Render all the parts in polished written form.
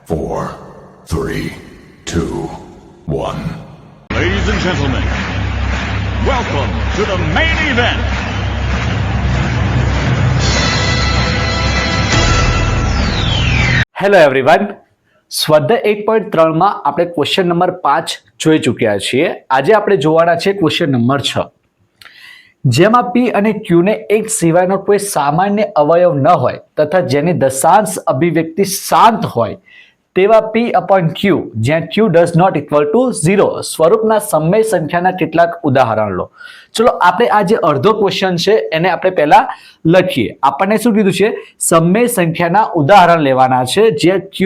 4, 3, 2, 1. Ladies and gentlemen, welcome to the main event. Hello everyone, સ્વાધ્યાય 1.3 માં આપણે question number 5 જોઈ ચૂક્યા છીએ. આજે આપણે જોવાના છે ક્વેશ્ચન નંબર 6, જેમાં P અને Q ને એક સિવાયનો કોઈ સામાન્ય અવયવ ન હોય તથા જેની દશાંશ અભિવ્યક્તિ શાંત હોય તેવા P upon Q જ્યાં Q does not equal to 0 સ્વરૂપના સમય સંખ્યાના કેટલાક ઉદાહરણ લો. ચલો આપણે આ જે અડધો ક્વેશ્ચન છે એને આપણે પહેલા લખીએ. આપણને શું કીધું છે? સમય સંખ્યાના ઉદાહરણ લેવાના છે જ્યાં Q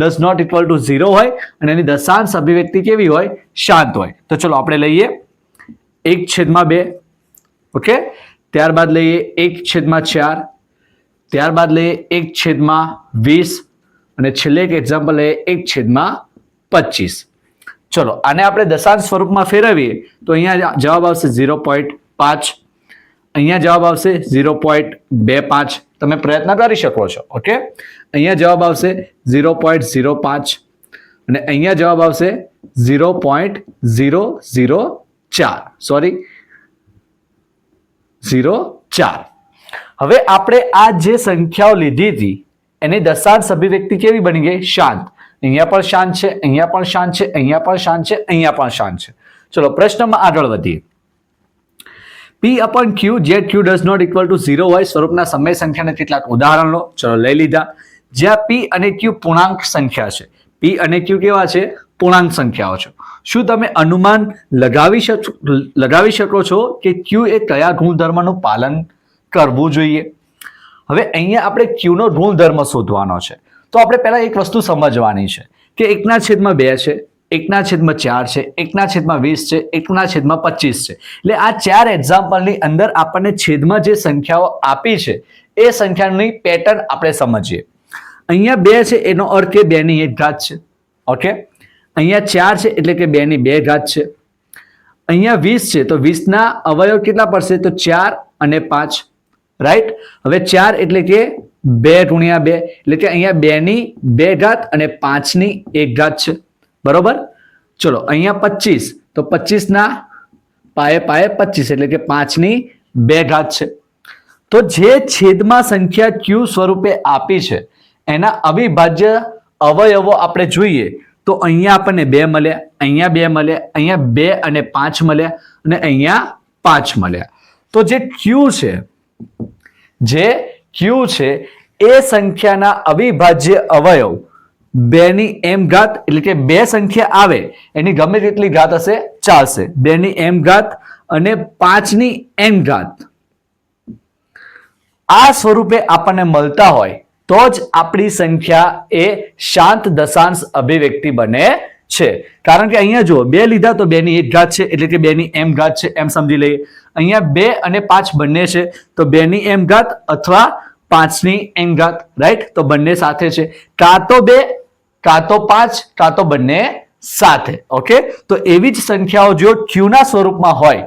does not equal to 0 હોય અને એની દશાંશ અભિવ્યક્તિ કેવી હોય? શાંત હોય. તો ચલો આપણે લઈએ 1/2, ઓકે, ત્યારબાદ લઈએ 1/4, ત્યારબાદ લઈએ 1/20 અને છેલ્લે એક એક્ઝામ્પલ લઈએ 1/25. ચલો આને આપણે દશાંશ સ્વરૂપમાં ફેરવીએ તો અહીંયા જવાબ આવશે 0.5, અહીંયા જવાબ આવશે 0.25. તમે પ્રયત્ન કરી શકો છો, ઓકે. અહીંયા જવાબ આવશે 0.05 અને અહીંયા જવાબ આવશે 0.004, સોરી 0.4. હવે આપણે આ જે સંખ્યાઓ લીધી હતી એની દશાંશ અભિવ્યક્તિ કેવી બની ગઈ? શાંત. અહીંયા પણ શાંત છે, અહીંયા પણ શાંત છે, અહીંયા પણ શાંત છે, અહીંયા પણ શાંત છે. ચલો પ્રશ્નમાં આગળ વધીએ. P upon Q જ્યાં Q does not equal to 0 હોય સ્વરૂપના સમય સંખ્યાના કેટલાક ઉદાહરણ લો. ચલો લઈ લીધા. જ્યાં P અને Q પૂર્ણાંક સંખ્યા છે. P અને Q કેવા છે? પૂર્ણાંક સંખ્યાઓ છે. શું તમે અનુમાન લગાવી શકો છો કે Q એ કયા ગુણધર્મનું પાલન કરવું જોઈએ? હવે અહીંયા આપણે Q નો ગુણધર્મ શોધવાનો છે. તો આપણે પહેલા એક વસ્તુ સમજવાની છે કે 1/2 છે, 1/4 છે, 1/20 છે, 1/25 છે. એટલે આ ચાર એક્ઝામ્પલની અંદર આપણને છેદમાં જે સંખ્યાઓ આપી છે એ સંખ્યાની પેટર્ન આપણે સમજીએ. અહીંયા 2 છે એનો અર્થ કે 2/1 છે, ઓકે. અહીંયા 4 છે એટલે કે 2/2 છે. અહીંયા 20 છે તો 20 ના અવયવ કેટલા પડશે? તો 4 અને 5, રાઈટ. હવે 4 એટલે કે 2 × 2 એટલે કે અહીંયા 2/2 અને 5/1 છે, બરોબર. ચલો અહીંયા 25 તો 25 ના પાયે 25 એટલે કે 5/2 છે. તો જે છેદમાં સંખ્યા Q સ્વરૂપે આપી છે એના અવિભાજ્ય અવયવો આપણે જોઈએ તો અહીંયા આપણને 2 મળ્યા, અહીંયા 2 મળ્યા, અહીંયા 2 અને 5 મળ્યા અને અહીંયા 5 મળ્યા. તો જે Q છે એ સંખ્યાના અવિભાજ્ય અવયવ 2m એટલે કે 2 સંખ્યા આવે એની ગમે તેટલી ઘાત હશે ચાલશે. 2m અને 5m આ સ્વરૂપે આપણને મળતા હોય તો જ આપણી સંખ્યા એ શાંત દશાંશ અભિવ્યક્તિ બને છે. કારણ કે અહીંયા જો 2 લીધા તો 2/1 છે એટલે કે 2m છે, એમ સમજી લઈએ. અહીંયા 2 અને 5 બંને છે તો 2m અથવા 5m, રાઈટ. તો બંને સાથે છે, કાં તો 2 કાં તો 5 કાં તો બંને સાથે, ઓકે. તો એવી જ સંખ્યાઓ જો Q ના સ્વરૂપમાં હોય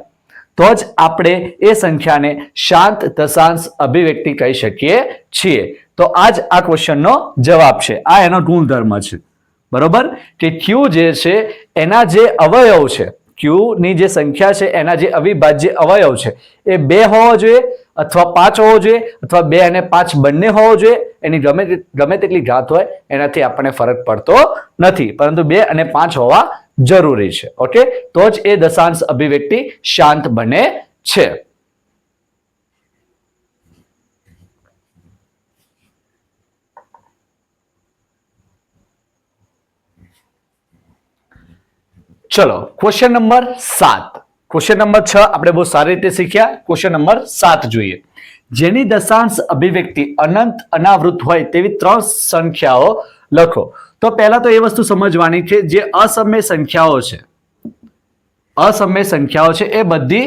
તો જ આપણે એ સંખ્યાને શાંત દશાંશ અભિવ્યક્તિ કહી શકીએ છીએ. તો આ જ આ ક્વેશ્ચનનો જવાબ છે. આ એનો ગુણધર્મ છે, બરોબર. કે Q જે છે એના જે અવયવ છે, Q ની જે સંખ્યા છે એના જે અવિભાજ્ય અવયવ છે એ 2 હોવો જોઈએ અથવા 5 હોવો જોઈએ અથવા 2 અને 5 બંને હોવો જોઈએ. એની ગમે તેટલી ઘાત હોય એનાથી આપણને ફરક પડતો નથી, પરંતુ 2 અને 5 હોવા જરૂરી છે, ઓકે. તો જ એ દશાંશ અભિવ્યક્તિ શાંત બને છે. ચલો ક્વેશ્ચન નંબર 7. ક્વેશ્ચન નંબર 6 આપણે બહુ સારી રીતે શીખ્યા. ક્વેશ્ચન નંબર 7 જોઈએ. જેની દશાંશ અભિવ્યક્તિ અનંત અનાવૃત હોય તેવી 3 સંખ્યાઓ લખો. તો પહેલા તો એ વસ્તુ સમજવાની છે જે અસમય સંખ્યાઓ છે એ બધી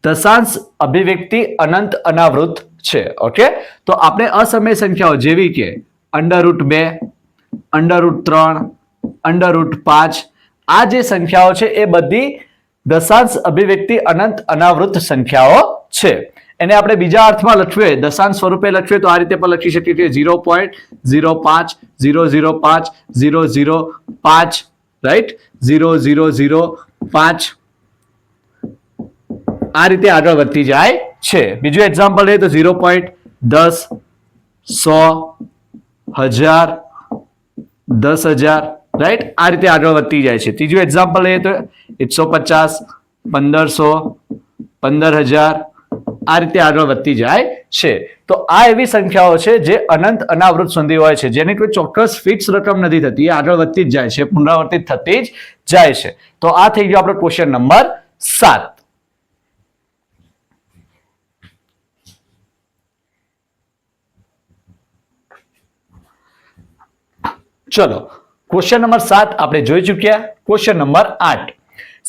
દશાંશ અભિવ્યક્તિ અનંત અનાવૃત છે, ઓકે. તો આપણે અસમય સંખ્યાઓ જેવી કે √2, √3, √5 આ જે સંખ્યાઓ છે એ બધી દશાંશ અભિવ્યક્તિ અનંત અનાવૃત સંખ્યાઓ છે. એને આપણે બીજા અર્થમાં લખીએ, દશાંશ સ્વરૂપે લખીએ તો આ રીતે પણ લખી શકીએ છીએ 0.05 005 005, રાઈટ, 0005 આ રીતે આગળ વધતી જાય છે. બીજું એક્ઝામ્પલ લઈએ તો 0.10 100 1000 10,000, રાઈટ, આ રીતે આગળ વધતી જાય છે. ત્રીજું એક્ઝામ્પલ લઈએ તો 150 1500 15,000 આ રીતે આગળ વધતી જાય છે. તો આ એવી સંખ્યાઓ છે જે અનંત અનાવૃત સુધી હોય છે, જેની કોઈ ચોક્કસ ફિક્સ રકમ નથી થતી, એ આગળ વધતી જ જાય છે, પુનરાવર્તિત થતી જ જાય છે. તો આ થઈ ગયો આપણો ક્વેશ્ચન નંબર 7. ચલો, ક્વેશ્ચન નંબર 7 આપણે જોઈ ચૂક્યા. ક્વેશ્ચન નંબર 8,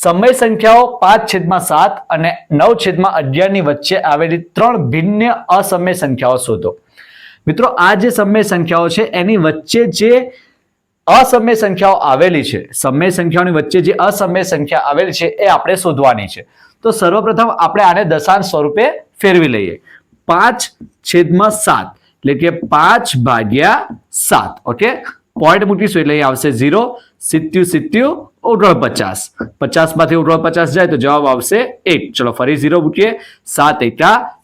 સમય સંખ્યાઓ 5/7 અને 9/11 ની વચ્ચે આવેલી 3 ભિન્ન અસમય સંખ્યાઓ શોધો. મિત્રો, આ જે સમય સંખ્યાઓ છે એની વચ્ચે જે અસમય સંખ્યાઓ આવેલી છે, સમય સંખ્યાઓની વચ્ચે જે અસમય સંખ્યા આવેલી છે એ આપણે શોધવાની છે. તો સર્વપ્રથમ આપણે આને દશાંશ સ્વરૂપે ફેરવી લઈએ. 5/7 એટલે કે 5/7. ઓકે, પોઈન્ટ મૂકીશું એટલે અહીં આવશે 0 70 49 50 માંથી 49 જાય તો જવાબ આવશે 1. ચલો ફરી 0 મૂકીએ, 7 ×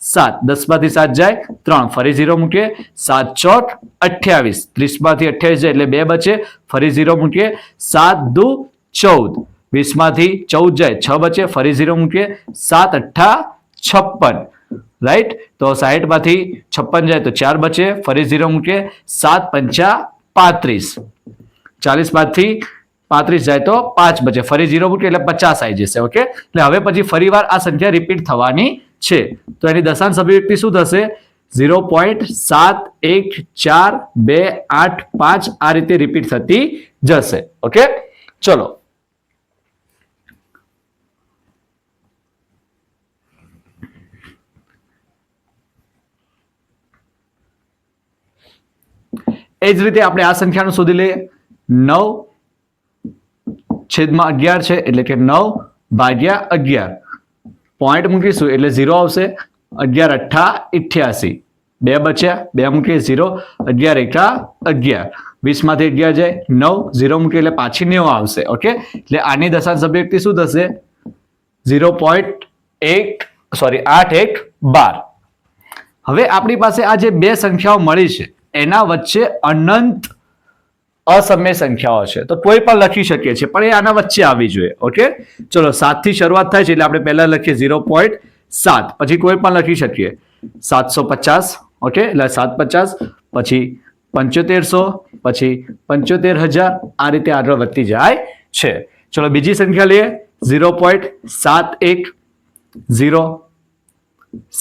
7 10 માંથી 7 જાય 3, ફરી 0 મૂકીએ, 7 × 4 = 28 30 માંથી 28 જાય એટલે 2 બચે, ફરી 0 મૂકીએ, 7 × 2 = 14 20 માંથી 14 જાય 6 બચે, ફરી 0 મૂકીએ, 7 × 8 = 56, રાઈટ. તો 60 માંથી 56 જાય તો 4 બચે, ફરી 0 મૂકીએ, 7 × 5 = 35 40 માંથી 35 જાય તો 5 બચે, ફરી 0 મૂકીએ એટલે 50 આવી જશે. ઓકે, એટલે હવે પછી ફરીવાર આ સંખ્યા રિપીટ થવાની છે. તો એની દશાંશ અભિવ્યક્તિ શું થશે? 0.714285 આ રીતે રિપીટ થતી જશે. ઓકે, ચલો એ જ રીતે આપણે આ સંખ્યાનું શોધી લઈએ. 9/11 છે એટલે કે 9/11 પોઈન્ટ મૂકીશું એટલે 0 આવશે. 11 × 8 = 88 2 બચ્યા, 2 મૂકીએ 0 11 × 11 20 માંથી 11 જાય 9 0 મૂકીએ એટલે પાછી 90 આવશે. ઓકે, એટલે આની દશાંશ અભિવ્યક્તિ શું થશે? 0.8112. હવે આપણી પાસે આ જે બે સંખ્યાઓ મળી છે એના વચ્ચે અનંત અસમય સંખ્યાઓ છે, તો કોઈ પણ લખી શકીએ છીએ, પણ એ આના વચ્ચે આવવી જોઈએ. ઓકે, ચલો 7 થી શરૂઆત થાય છે એટલે આપણે પહેલા લખીએ 0.7, પછી કોઈ પણ લખી શકીએ 750. ઓકે, એટલે 750, પછી 7500, પછી 75000 આ રીતે આગળ વધતી જાય છે. ચલો બીજી સંખ્યા લઈએ 0.71 0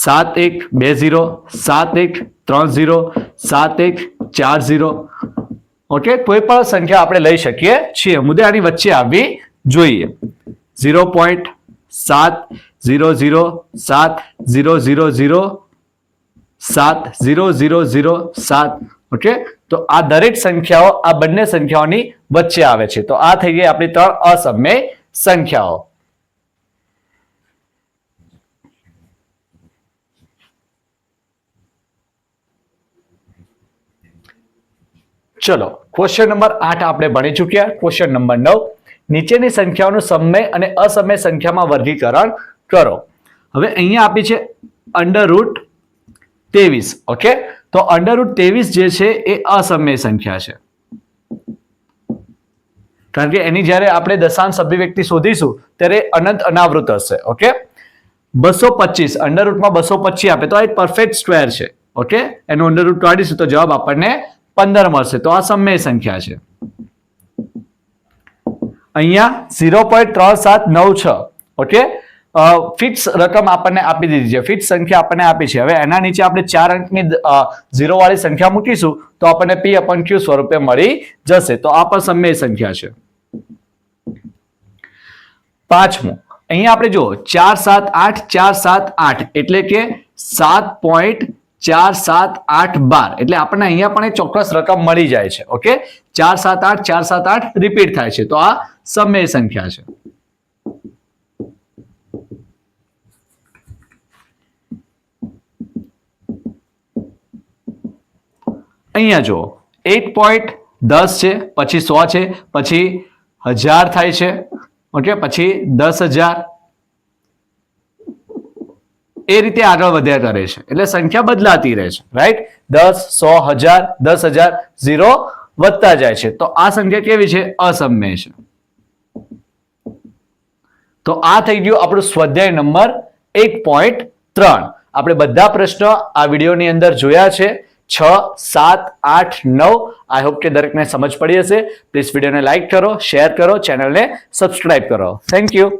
7120 7130 7140. ઓકે, કોઈ પણ સંખ્યા આપણે લઈ શકીએ છીએ, મુદ્દે આની વચ્ચે આવવી જોઈએ. 0.700700070007. ઓકે, તો આ દરેક સંખ્યાઓ આ બંને સંખ્યાઓની વચ્ચે આવે છે. તો આ થઈ ગઈ આપણી 3 અસમય સંખ્યાઓ. ચલો ક્વેશ્ચન નંબર 8 આપણે ભણી ચૂક્યા. ક્વેશ્ચન નંબર 9, નીચેની સંખ્યાઓનું સમય અને અસમય સંખ્યામાં વર્ગીકરણ કરો. હવે અહીંયા આપી છે √23. ઓકે, તો √23 જે છે એ અસમય સંખ્યા છે, કારણ કે એની જ્યારે આપણે દશાંશ અભિવ્યક્તિ શોધીશું ત્યારે અનંત અનાવૃત હશે. ઓકે, 225 √ 225 આપે તો આ એક પરફેક્ટ સ્ક્વેર છે. ઓકે, એનું √ કાઢીશું તો જવાબ આપણને 15 મળશે. તો આ સમય સંખ્યા છે. અહીંયા 0.3796. ઓકે, ફિક્સ રકમ આપણને આપી દીધી છે, ફિક્સ સંખ્યા આપણને આપી છે. હવે એના નીચે આપણે 4 અંકની 0 વાળી સંખ્યા મૂકીશું તો આપણને P/Q સ્વરૂપે મળી જશે. તો આ પણ સમય સંખ્યા છે. પાંચમું, અહીંયા આપણે જુઓ 478 478 એટલે કે 7.47812 એટલે આપણને અહીંયા પણ એક ચોક્કસ રકમ મળી જાય છે. ઓકે, 478 478 રિપીટ થાય છે, તો આ સમય સંખ્યા છે. અહીંયા જુઓ 8.10 છે, પછી 100 છે, પછી 1000 થાય છે, ઓકે, પછી 10,000, એ રીતે આગળ વધ્યા કરે છે. એટલે સંખ્યા બદલાતી રહે છે, રાઈટ. 10, 100, 1000, 10,000, 0 વધતા જાય છે. તો આ સંખ્યા કેવી છે? અસમય છે. તો આ થઈ ગયું આપણું સ્વાધ્યાય નંબર 1.3. આપણે બધા પ્રશ્નો આ વિડીયોની અંદર જોયા છે, 6, 7, 8, 9. આઈ હોપ કે દરેકને સમજ પડી હશે. પ્લીઝ વિડીયોને લાઈક કરો, શેર કરો, ચેનલને સબસ્ક્રાઇબ કરો. Thank you.